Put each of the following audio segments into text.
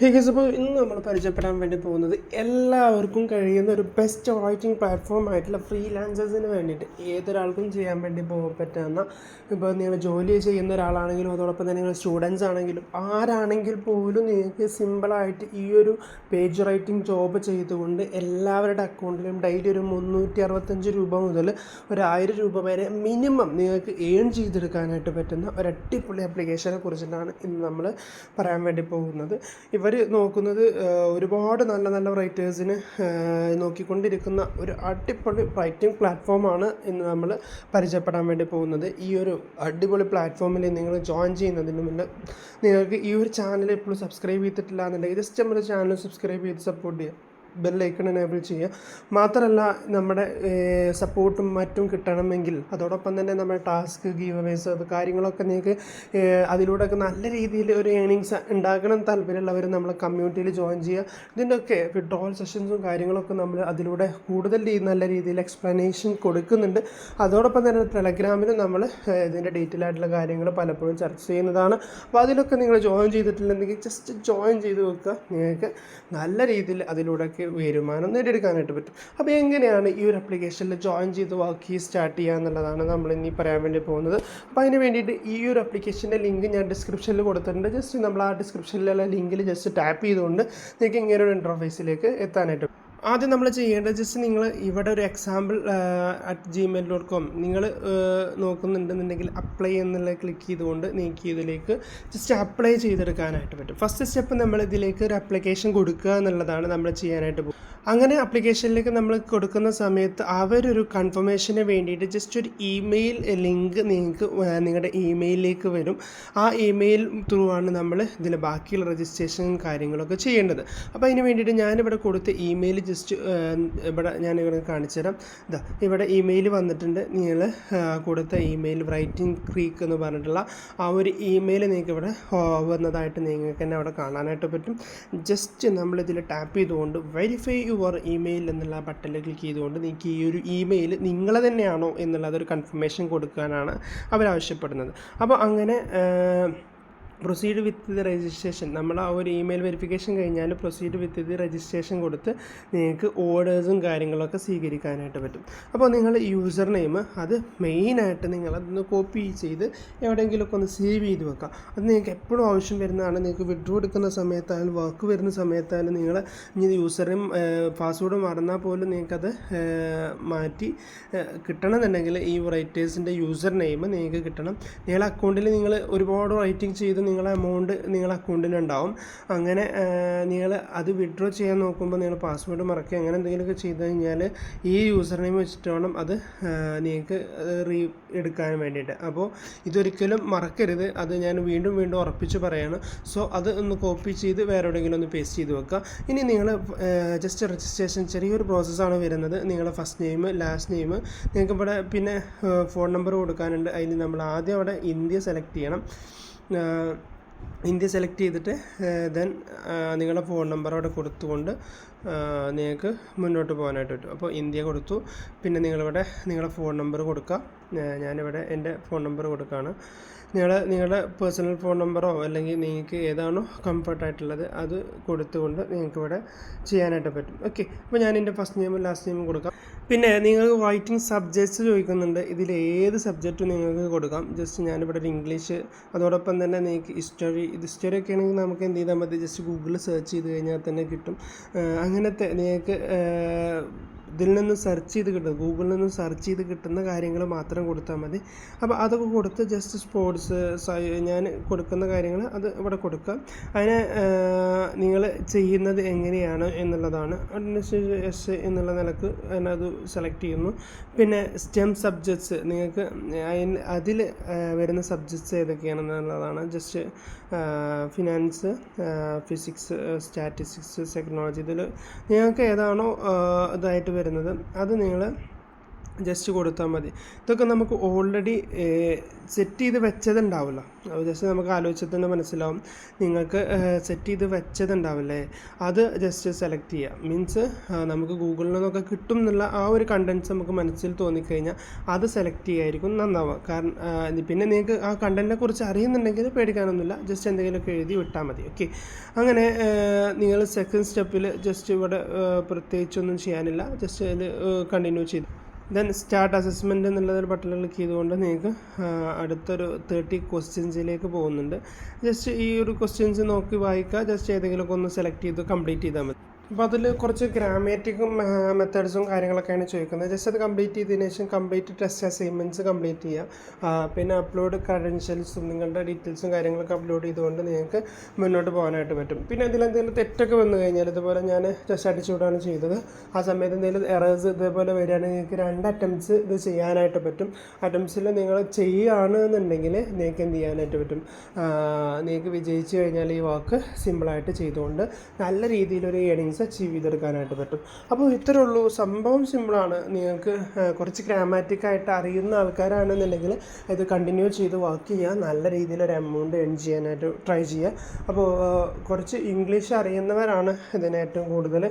അപ്പോൾ ഇന്ന് നമ്മൾ പരിചയപ്പെടാൻ വേണ്ടി പോകുന്നത് എല്ലാവർക്കും കഴിയുന്ന ഒരു ബെസ്റ്റ് റൈറ്റിംഗ് പ്ലാറ്റ്ഫോം ആയിട്ടുള്ള ഫ്രീലാൻസേഴ്സിന് വേണ്ടിയിട്ട് ഏതൊരാൾക്കും ചെയ്യാൻ വേണ്ടി പറ്റുന്ന, ഇപ്പോൾ നിങ്ങൾ ജോലി ചെയ്യുന്ന ഒരാളാണെങ്കിലും അതോടൊപ്പം തന്നെ നിങ്ങൾ സ്റ്റുഡൻസ് ആണെങ്കിലും ആരാണെങ്കിൽ പോലും നിങ്ങൾക്ക് സിമ്പിളായിട്ട് ഈ ഒരു പേജ് റൈറ്റിംഗ് ജോബ് ചെയ്തുകൊണ്ട് എല്ലാവരുടെ അക്കൗണ്ടിലും ഡെയിലി ഒരു 365 രൂപ മുതൽ ഒരു 1000 രൂപ വരെ മിനിമം നിങ്ങൾക്ക് ഏൺ ചെയ്തെടുക്കാനായിട്ട് പറ്റുന്ന ഒരു അടിപൊളി ആപ്ലിക്കേഷനെ കുറിച്ചിട്ടാണ് ഇന്ന് നമ്മൾ പറയാൻ വേണ്ടി പോകുന്നത്. ഇവർ നോക്കുന്നത് ഒരുപാട് നല്ല നല്ല റൈറ്റേഴ്സിന് നോക്കിക്കൊണ്ടിരിക്കുന്ന ഒരു അടിപൊളി റൈറ്റിംഗ് പ്ലാറ്റ്ഫോമാണ് ഇന്ന് നമ്മൾ പരിചയപ്പെടാൻ വേണ്ടി പോകുന്നത്. ഈ ഒരു അടിപൊളി പ്ലാറ്റ്ഫോമിൽ നിങ്ങൾ ജോയിൻ ചെയ്യുന്നതിന് മുന്നേ നിങ്ങൾക്ക് ഈ ഒരു ചാനൽ എപ്പോഴും സബ്സ്ക്രൈബ് ചെയ്തിട്ടില്ല എന്നുണ്ടെങ്കിൽ ജസ്റ്റ് നമ്മുടെ ചാനൽ സബ്സ്ക്രൈബ് ചെയ്ത് സപ്പോർട്ട് ചെയ്യുക, ബെല്ലൈക്കൺ എനേബിൾ ചെയ്യുക. മാത്രമല്ല നമ്മുടെ സപ്പോർട്ടും മറ്റും കിട്ടണമെങ്കിൽ അതോടൊപ്പം തന്നെ നമ്മുടെ ടാസ്ക് ഗീവവേസ് അത് കാര്യങ്ങളൊക്കെ നിങ്ങൾക്ക് അതിലൂടെയൊക്കെ നല്ല രീതിയിൽ ഒരു ഏണിങ്സ് ഉണ്ടാക്കണം താല്പര്യമുള്ളവർ നമ്മളെ കമ്മ്യൂണിറ്റിയിൽ ജോയിൻ ചെയ്യുക. ഇതിൻ്റെയൊക്കെ വിഡ്രോവൽ സെഷൻസും കാര്യങ്ങളൊക്കെ നമ്മൾ അതിലൂടെ കൂടുതൽ നല്ല രീതിയിൽ എക്സ്പ്ലനേഷൻ കൊടുക്കുന്നുണ്ട്. അതോടൊപ്പം തന്നെ ടെലഗ്രാമിലും നമ്മൾ ഇതിൻ്റെ ഡീറ്റെയിൽ ആയിട്ടുള്ള കാര്യങ്ങൾ പലപ്പോഴും ചർച്ച ചെയ്യുന്നതാണ്. അപ്പോൾ അതിലൊക്കെ നിങ്ങൾ ജോയിൻ ചെയ്തിട്ടില്ലെങ്കിൽ ജസ്റ്റ് ജോയിൻ ചെയ്ത് വെക്കുക, നിങ്ങൾക്ക് നല്ല രീതിയിൽ അതിലൂടെയൊക്കെ വരുമാനം നേടിയെടുക്കാനായിട്ട് പറ്റും. അപ്പോൾ എങ്ങനെയാണ് ഈ ഒരു ആപ്ലിക്കേഷനിൽ ജോയിൻ ചെയ്ത് വർക്ക് സ്റ്റാർട്ട് ചെയ്യുക എന്നുള്ളതാണ് നമ്മൾ ഇനി പറയാൻ വേണ്ടി പോകുന്നത്. അപ്പോൾ അതിന് വേണ്ടിയിട്ട് ഈ ഒരു ആപ്ലിക്കേഷൻ്റെ ലിങ്ക് ഞാൻ ഡിസ്ക്രിപ്ഷനിൽ കൊടുത്തിട്ടുണ്ട്. ജസ്റ്റ് നമ്മൾ ആ ഡിസ്ക്രിപ്ഷനിലുള്ള ലിങ്കിൽ ജസ്റ്റ് ടാപ്പ് ചെയ്തുകൊണ്ട് നിങ്ങൾക്ക് ഇങ്ങനെ ഒരു ഇൻ്റർഫേസിലേക്ക് എത്താനായിട്ട്. ആദ്യം നമ്മൾ ചെയ്യേണ്ടത് ജസ്റ്റ് നിങ്ങൾ ഇവിടെ ഒരു എക്സാമ്പിൾ @gmail.com നിങ്ങൾ നോക്കുന്നുണ്ടെന്നുണ്ടെങ്കിൽ അപ്ലൈ എന്നുള്ള ക്ലിക്ക് ചെയ്തുകൊണ്ട് നിങ്ങൾക്ക് ഇതിലേക്ക് ജസ്റ്റ് അപ്ലൈ ചെയ്തെടുക്കാനായിട്ട് പറ്റും. ഫസ്റ്റ് സ്റ്റെപ്പ് നമ്മൾ ഇതിലേക്ക് ഒരു ആപ്ലിക്കേഷൻ കൊടുക്കുക എന്നുള്ളതാണ് നമ്മൾ ചെയ്യാനായിട്ട് പോകും. അങ്ങനെ ആപ്ലിക്കേഷനിലേക്ക് നമ്മൾ കൊടുക്കുന്ന സമയത്ത് അവരൊരു കൺഫർമേഷന് വേണ്ടിയിട്ട് ജസ്റ്റ് ഒരു ഇമെയിൽ ലിങ്ക് നിങ്ങൾക്ക് നിങ്ങളുടെ ഇമെയിലിലേക്ക് വരും. ആ ഇമെയിൽ ത്രൂ ആണ് നമ്മൾ ഇതിൽ ബാക്കിയുള്ള രജിസ്ട്രേഷനും കാര്യങ്ങളൊക്കെ ചെയ്യേണ്ടത്. അപ്പോൾ അതിന് വേണ്ടിയിട്ട് ഞാനിവിടെ കൊടുത്ത ഇമെയിൽ ജസ്റ്റ് ഇവിടെ ഞാനിവിടെ കാണിച്ചു തരാം. ഇതാ ഇവിടെ ഇമെയിൽ വന്നിട്ടുണ്ട്. നിങ്ങൾ കൊടുത്ത ഇമെയിൽ റൈറ്റിംഗ് ക്രീക്ക് എന്ന് പറഞ്ഞിട്ടുള്ള ആ ഒരു ഇമെയിൽ നിങ്ങൾക്ക് ഇവിടെ വന്നതായിട്ട് നിങ്ങൾക്ക് തന്നെ അവിടെ കാണാനായിട്ട് പറ്റും. ജസ്റ്റ് നമ്മളിതിൽ ടാപ്പ് ചെയ്തുകൊണ്ട് വെരിഫൈ യുവർ ഇമെയിൽ എന്നുള്ള ബട്ടണിൽ ക്ലിക്ക് ചെയ്തുകൊണ്ട് നിങ്ങൾക്ക് ഈ ഒരു ഇമെയിൽ നിങ്ങളെ തന്നെയാണോ എന്നുള്ളതൊരു കൺഫർമേഷൻ കൊടുക്കാനാണ് അവരാവശ്യപ്പെടുന്നത്. അപ്പോൾ അങ്ങനെ പ്രൊസീഡ് വിത്ത് ദി രജിസ്ട്രേഷൻ നമ്മൾ ആ ഒരു ഇമെയിൽ വെരിഫിക്കേഷൻ കഴിഞ്ഞാൽ പ്രൊസീഡ് വിത്ത് ദി രജിസ്ട്രേഷൻ കൊടുത്ത് നിങ്ങൾക്ക് ഓർഡേഴ്സും കാര്യങ്ങളൊക്കെ സ്വീകരിക്കാനായിട്ട് പറ്റും. അപ്പോൾ നിങ്ങൾ യൂസർ നെയിം അത് മെയിനായിട്ട് നിങ്ങളതൊന്ന് കോപ്പി ചെയ്ത് എവിടെയെങ്കിലുമൊക്കെ ഒന്ന് സേവ് ചെയ്ത് വെക്കാം. അത് നിങ്ങൾക്ക് എപ്പോഴും ആവശ്യം വരുന്നതാണ്. നിങ്ങൾക്ക് വിഡ്രോ എടുക്കുന്ന സമയത്തായാലും വർക്ക് വരുന്ന സമയത്തായാലും നിങ്ങൾ ഇനി യൂസറും പാസ്വേഡ് മറന്നാൽ പോലും നിങ്ങൾക്കത് മാറ്റി കിട്ടണമെന്നുണ്ടെങ്കിൽ ഈ റൈറ്റേഴ്സിൻ്റെ യൂസർ നെയിം നിങ്ങൾക്ക് കിട്ടണം. നിങ്ങളുടെ അക്കൗണ്ടിൽ നിങ്ങൾ ഒരുപാട് റൈറ്റിംഗ് ചെയ്ത് നിങ്ങളെ എമൗണ്ട് നിങ്ങളുടെ അക്കൗണ്ടിലുണ്ടാവും. അങ്ങനെ നിങ്ങൾ അത് വിഡ്രോ ചെയ്യാൻ നോക്കുമ്പോൾ നിങ്ങൾ പാസ്വേഡ് മറക്കുക അങ്ങനെ എന്തെങ്കിലുമൊക്കെ ചെയ്ത് കഴിഞ്ഞാൽ ഈ യൂസർ നെയിം വെച്ചിട്ട് വേണം അത് നിങ്ങൾക്ക് എടുക്കാൻ വേണ്ടിയിട്ട്. അപ്പോൾ ഇതൊരിക്കലും മറക്കരുത്. അത് ഞാൻ വീണ്ടും വീണ്ടും ഉറപ്പിച്ച് പറയാണ്. സോ അത് ഒന്ന് കോപ്പി ചെയ്ത് വേറെ എവിടെയെങ്കിലും ഒന്ന് പേസ്റ്റ് ചെയ്ത് വെക്കുക. ഇനി നിങ്ങൾ ജസ്റ്റ് രജിസ്ട്രേഷൻ ചെറിയൊരു പ്രോസസ്സാണ് വരുന്നത്. നിങ്ങളുടെ ഫസ്റ്റ് നെയിം ലാസ്റ്റ് നെയിം നിങ്ങൾക്ക് ഇവിടെ പിന്നെ ഫോൺ നമ്പർ കൊടുക്കാനുണ്ട്. അതിന് നമ്മൾ ആദ്യം അവിടെ ഇന്ത്യ സെലക്ട് ചെയ്യണം. ഇന്ത്യ സെലക്ട് ചെയ്തിട്ട് ദെൻ നിങ്ങളുടെ ഫോൺ നമ്പർ അവിടെ കൊടുത്തുകൊണ്ട് നിങ്ങൾക്ക് മുന്നോട്ട് പോകാനായിട്ട് പറ്റും. അപ്പോൾ ഇന്ത്യ കൊടുത്തു. പിന്നെ നിങ്ങളിവിടെ നിങ്ങളുടെ ഫോൺ നമ്പർ കൊടുക്കുക. ഞാനിവിടെ എൻ്റെ ഫോൺ നമ്പർ കൊടുക്കുകയാണ്. നിങ്ങളുടെ പേഴ്സണൽ ഫോൺ നമ്പറോ അല്ലെങ്കിൽ നിങ്ങൾക്ക് ഏതാണോ കംഫർട്ടായിട്ടുള്ളത് അത് കൊടുത്തുകൊണ്ട് നിങ്ങൾക്കിവിടെ ചെയ്യാനായിട്ട് പറ്റും. ഓക്കെ, അപ്പോൾ ഞാൻ എൻ്റെ ഫസ്റ്റ് നെയിമും ലാസ്റ്റ് നെയിമും കൊടുക്കാം. പിന്നെ നിങ്ങൾക്ക് റൈറ്റിംഗ് സബ്ജക്ട്സ് ചോദിക്കുന്നുണ്ട്. ഇതിൽ ഏത് സബ്ജക്റ്റും നിങ്ങൾക്ക് കൊടുക്കാം. ജസ്റ്റ് ഞാനിവിടെ ഒരു ഇംഗ്ലീഷ്, അതോടൊപ്പം തന്നെ നിങ്ങൾക്ക് ഹിസ്റ്ററി ഒക്കെ ആണെങ്കിൽ നമുക്ക് എന്ത് ചെയ്താൽ മതി, ജസ്റ്റ് ഗൂഗിളിൽ സെർച്ച് ചെയ്ത് കഴിഞ്ഞാൽ തന്നെ കിട്ടും. അങ്ങനത്തെ നിങ്ങൾക്ക് ഇതിൽ നിന്ന് സെർച്ച് ചെയ്ത് കിട്ടും, ഗൂഗിളിൽ നിന്ന് സെർച്ച് ചെയ്ത് കിട്ടുന്ന കാര്യങ്ങൾ മാത്രം കൊടുത്താൽ മതി. അപ്പോൾ അതൊക്കെ കൊടുത്ത് ജസ്റ്റ് സ്പോർട്സ് ഞാൻ കൊടുക്കുന്ന കാര്യങ്ങൾ അത് ഇവിടെ കൊടുക്കാം. അതിനെ നിങ്ങൾ ചെയ്യുന്നത് എങ്ങനെയാണ് എന്നുള്ളതാണ്. എസ് എന്നുള്ള നിലക്ക് അത് സെലക്ട് ചെയ്യുന്നു. പിന്നെ സ്റ്റെം സബ്ജക്ട്സ് നിങ്ങൾക്ക് അതിൽ വരുന്ന സബ്ജക്ട്സ് ഏതൊക്കെയാണെന്നുള്ളതാണ്. Just finance, physics, statistics, technology ഇതിൽ നിങ്ങൾക്ക് ഏതാണോ ഇതായിട്ട് വരുന്നത് അത് നിങ്ങൾ ജസ്റ്റ് കൊടുത്താൽ മതി. ഇതൊക്കെ നമുക്ക് ഓൾറെഡി സെറ്റ് ചെയ്ത് വെച്ചതുണ്ടാവില്ല. ജസ്റ്റ് നമുക്ക് ആലോചിച്ചാൽ തന്നെ മനസ്സിലാവും. നിങ്ങൾക്ക് സെറ്റ് ചെയ്ത് വെച്ചതുണ്ടാവില്ലേ, അത് ജസ്റ്റ് സെലക്ട് ചെയ്യുക. മീൻസ് നമുക്ക് ഗൂഗിളിൽ നിന്നൊക്കെ കിട്ടും എന്നുള്ള ആ ഒരു കണ്ടൻറ്റ്സ് നമുക്ക് മനസ്സിൽ തോന്നിക്കഴിഞ്ഞാൽ അത് സെലക്ട് ചെയ്യായിരിക്കും നന്നാവുക. കാരണം പിന്നെ നിങ്ങൾക്ക് ആ കണ്ടൻറ്റിനെ കുറിച്ച് അറിയുന്നുണ്ടെങ്കിൽ പേടിക്കാനൊന്നുമില്ല, ജസ്റ്റ് എന്തെങ്കിലുമൊക്കെ എഴുതി വിട്ടാൽ മതി. ഓക്കെ, അങ്ങനെ നിങ്ങൾ സെക്കൻഡ് സ്റ്റെപ്പിൽ ജസ്റ്റ് ഇവിടെ പ്രത്യേകിച്ചൊന്നും ചെയ്യാനില്ല, ജസ്റ്റ് അതിൽ കണ്ടിന്യൂ ചെയ്തു. ദെൻ സ്റ്റാർട്ട് അസസ്മെൻറ്റ് എന്നുള്ളൊരു ബട്ടൺ ക്ലിക്ക് ചെയ്തുകൊണ്ട് നിങ്ങൾക്ക് അടുത്തൊരു 30 ക്വസ്റ്റ്യൻസിലേക്ക് പോകുന്നുണ്ട്. ജസ്റ്റ് ഈ ഒരു ക്വസ്റ്റ്യൻസ് നോക്കി വായിക്കുക. ജസ്റ്റ് ഏതെങ്കിലുമൊക്കെ ഒന്ന് സെലക്ട് ചെയ്ത് കംപ്ലീറ്റ് ചെയ്താൽ മതി. അപ്പോൾ അതിൽ കുറച്ച് ഗ്രാമാറ്റിക്കും മെത്തേഡ്സും കാര്യങ്ങളൊക്കെയാണ് ചോദിക്കുന്നത്. ജസ്റ്റ് അത് കംപ്ലീറ്റ് ചെയ്തതിന് ശേഷം കംപ്ലീറ്റ് ടെസ്റ്റ് അസൈൻമെൻറ്റ്സ് കംപ്ലീറ്റ് ചെയ്യുക. പിന്നെ അപ്ലോഡ് ക്രെഡൻഷ്യൽസും നിങ്ങളുടെ ഡീറ്റെയിൽസും കാര്യങ്ങളൊക്കെ അപ്ലോഡ് ചെയ്തുകൊണ്ട് നിങ്ങൾക്ക് മുന്നോട്ട് പോകാനായിട്ട് പറ്റും. പിന്നെ ഇതിലെന്തെങ്കിലും തെറ്റൊക്കെ വന്നു കഴിഞ്ഞാൽ, ഇതുപോലെ ഞാൻ ജസ്റ്റ് അടിച്ചുവിടാണ് ചെയ്തത്, ആ സമയത്ത് എന്തെങ്കിലും എറേഴ്സ് ഇതേപോലെ വരികയാണെങ്കിൽ നിങ്ങൾക്ക് 2 അറ്റംപ്റ്റ്സ് ഇത് ചെയ്യാനായിട്ട് പറ്റും. അറ്റംപ്റ്റ്സിൽ നിങ്ങൾ ചെയ്യുകയാണ് എന്നുണ്ടെങ്കിൽ നിങ്ങൾക്ക് എന്ത് ചെയ്യാനായിട്ട് പറ്റും, നിങ്ങൾക്ക് വിജയിച്ചു കഴിഞ്ഞാൽ ഈ വർക്ക് സിമ്പിളായിട്ട് ചെയ്തുകൊണ്ട് നല്ല രീതിയിലൊരു ഏണിങ്സ് അച്ചീവ് ചെയ്തെടുക്കാനായിട്ട് പറ്റും. അപ്പോൾ ഇത്രയേ ഉള്ളൂ, സംഭവം സിമ്പിളാണ്. നിങ്ങൾക്ക് കുറച്ച് ഗ്രാമാറ്റിക്കായിട്ട് അറിയുന്ന ആൾക്കാരാണെന്നുണ്ടെങ്കിൽ ഇത് കണ്ടിന്യൂ ചെയ്ത് വർക്ക് ചെയ്യുക, നല്ല രീതിയിലൊരു എമൗണ്ട് ഏൺ ചെയ്യാനായിട്ട് ട്രൈ ചെയ്യുക. അപ്പോൾ കുറച്ച് ഇംഗ്ലീഷ് അറിയുന്നവരാണ് ഇതിന് ഏറ്റവും കൂടുതൽ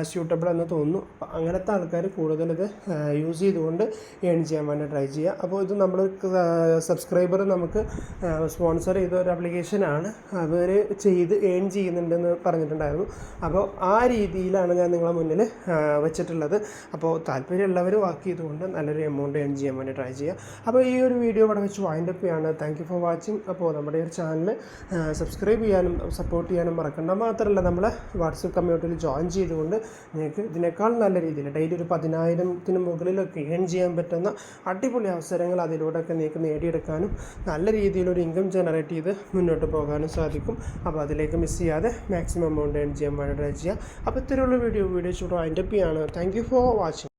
സ്യൂട്ടബിൾ എന്ന് തോന്നുന്നു. അപ്പോൾ അങ്ങനത്തെ ആൾക്കാർ കൂടുതൽ ഇത് യൂസ് ചെയ്തുകൊണ്ട് ഏൺ ചെയ്യാൻ വേണ്ടി ട്രൈ ചെയ്യുക. അപ്പോൾ ഇത് നമ്മൾ സബ്സ്ക്രൈബർ നമുക്ക് സ്പോൺസർ ചെയ്ത ഒരു ആപ്ലിക്കേഷനാണ്, അവർ ചെയ്ത് ഏൺ ചെയ്യുന്നുണ്ടെന്ന് പറഞ്ഞിട്ടുണ്ടായിരുന്നു. അപ്പോൾ ആ രീതിയിലാണ് ഞാൻ നിങ്ങളെ മുന്നിൽ വെച്ചിട്ടുള്ളത്. അപ്പോൾ താല്പര്യമുള്ളവർ വർക്ക് ചെയ്തുകൊണ്ട് നല്ലൊരു എമൗണ്ട് ഏൺ ചെയ്യാൻ വേണ്ടി ട്രൈ ചെയ്യുക. അപ്പോൾ ഈ ഒരു വീഡിയോ ഇവിടെ വെച്ച് വൈൻഡപ്പ് ചെയ്യാണ്. Thank you for watching. അപ്പോൾ നമ്മുടെ ഒരു ചാനൽ സബ്സ്ക്രൈബ് ചെയ്യാനും സപ്പോർട്ട് ചെയ്യാനും മറക്കണ്ട. മാത്രമല്ല നമ്മളെ വാട്സപ്പ് കമ്മ്യൂണിറ്റിയിൽ ജോയിൻ ചെയ്തുകൊണ്ട് നിങ്ങൾക്ക് ഇതിനേക്കാൾ നല്ല രീതിയിൽ ഡെയിലി ഒരു 10,000-ന് മുകളിലൊക്കെ ഏൺ ചെയ്യാൻ പറ്റുന്ന അടിപൊളി അവസരങ്ങൾ അതിലൂടെയൊക്കെ നിങ്ങൾക്ക് നേടിയെടുക്കാനും നല്ല രീതിയിലൊരു ഇൻകം ജനറേറ്റ് ചെയ്ത് മുന്നോട്ട് പോകാനും സാധിക്കും. അപ്പോൾ അതിലേക്ക് മിസ് ചെയ്യാതെ മാക്സിമം എമൗണ്ട് ഏൺ ചെയ്യാൻ വേണ്ടി ട്രൈ ചെയ്യുക. അപ്പോൾ ഇത്രയുള്ള വീഡിയോ ചൂട് വൈൻഡപ്പ് ചെയ്യാണ്. Thank you for watching.